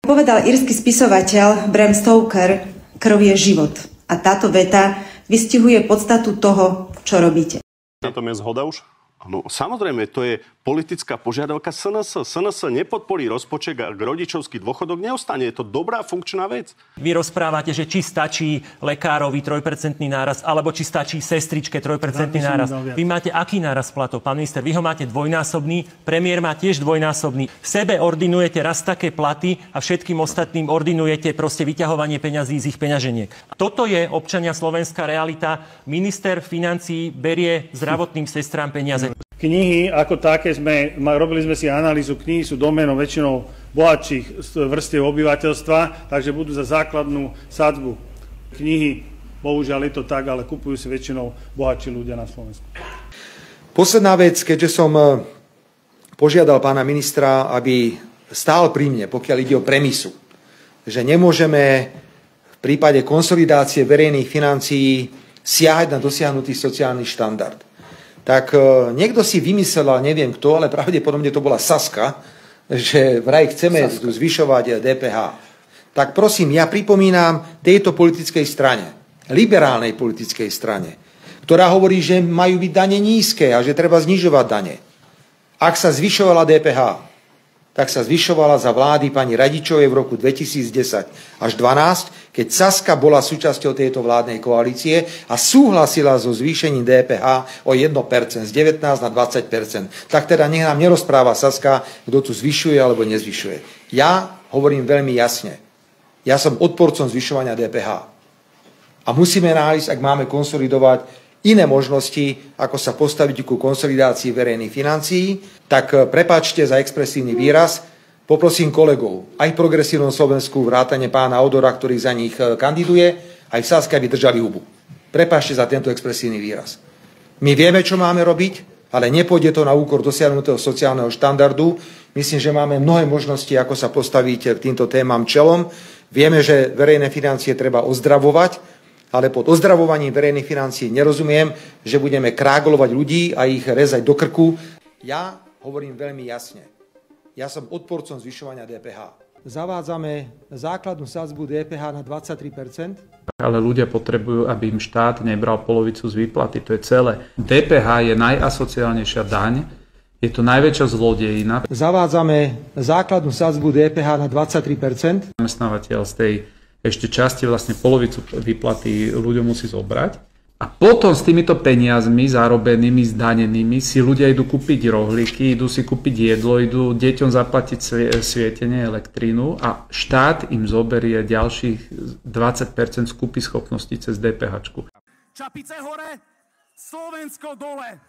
Povedal írsky spisovateľ Bram Stoker, krv je život. A táto veta vystihuje podstatu toho, čo robíte. Na tom je zhoda už? No, samozrejme, to je politická požiadavka SNS. SNS nepodporí rozpočet a rodičovský dôchodok neostane. Je to dobrá funkčná vec. Vy rozprávate, že či stačí lekárovi 3% nárast, alebo či stačí sestričke 3% nárast. Vy máte aký nárast platov, pán minister? Vy ho máte dvojnásobný, premiér má tiež dvojnásobný. V sebe ordinujete raz také platy a všetkým ostatným ordinujete proste vyťahovanie peňazí z ich peňaženiek. Toto je, občania, slovenská realita. Minister financií berie zdravotným sestrám peniaze. Knihy ako také robili sme si analýzu, knihy sú doménou väčšinou bohatších vrstiev obyvateľstva, takže budú za základnú sadzbu. Knihy, bohužiaľ je to tak, ale kupujú si väčšinou bohatší ľudia na Slovensku. Posledná vec, keďže som požiadal pána ministra, aby stál pri mne, pokiaľ ide o premisu, že nemôžeme v prípade konsolidácie verejných financií siahať na dosiahnutý sociálny štandard. Tak niekto si vymyslel, neviem kto, ale pravdepodobne to bola Saska, že vraj chceme zvyšovať DPH. Tak prosím, ja pripomínam tejto politickej strane, liberálnej politickej strane, ktorá hovorí, že majú byť dane nízke a že treba znižovať dane. Ak sa zvyšovala DPH, tak sa zvyšovala za vlády pani Radičovej v roku 2010 až 2012, keď Saska bola súčasťou tejto vládnej koalície a súhlasila so zvýšením DPH o 1% z 19 na 20%. Tak teda nech nám nerozpráva Saska, kto tu zvyšuje alebo nezvyšuje. Ja hovorím veľmi jasne. Ja som odporcom zvyšovania DPH. A musíme nájsť, ak máme konsolidovať iné možnosti, ako sa postaviť ku konsolidácii verejných financií, tak prepáčte za expresívny výraz, poprosím kolegov, aj v Progresívnom Slovensku, vrátane pána Odora, ktorý za nich kandiduje, aj v Saske, aby držali hubu. Prepáčte za tento expresívny výraz. My vieme, čo máme robiť, ale nepôjde to na úkor dosiahnutého sociálneho štandardu. Myslím, že máme mnohé možnosti, ako sa postaviť k týmto témam čelom. Vieme, že verejné financie treba ozdravovať, ale pod ozdravovaním verejných financií nerozumiem, že budeme krágolovať ľudí a ich rezať do krku. Ja hovorím veľmi jasne. Ja som odporcom zvyšovania DPH. Zavádzame základnú sadzbu DPH na 23%. Ale ľudia potrebujú, aby im štát nebral polovicu z výplaty. To je celé. DPH je najasociálnejšia daň. Je to najväčšia zlodejina. Zavádzame základnú sadzbu DPH na 23%. Zamestnávateľ z tej ešte časti vlastne polovicu výplaty ľuďom musí zobrať. A potom s týmito peniazmi zarobenými, zdanenými si ľudia idú kúpiť rohlíky, idú si kúpiť jedlo, idú deťom zaplatiť svietenie, elektrínu a štát im zoberie ďalších 20% skúpy schopností cez DPH. Čapice hore, Slovensko dole.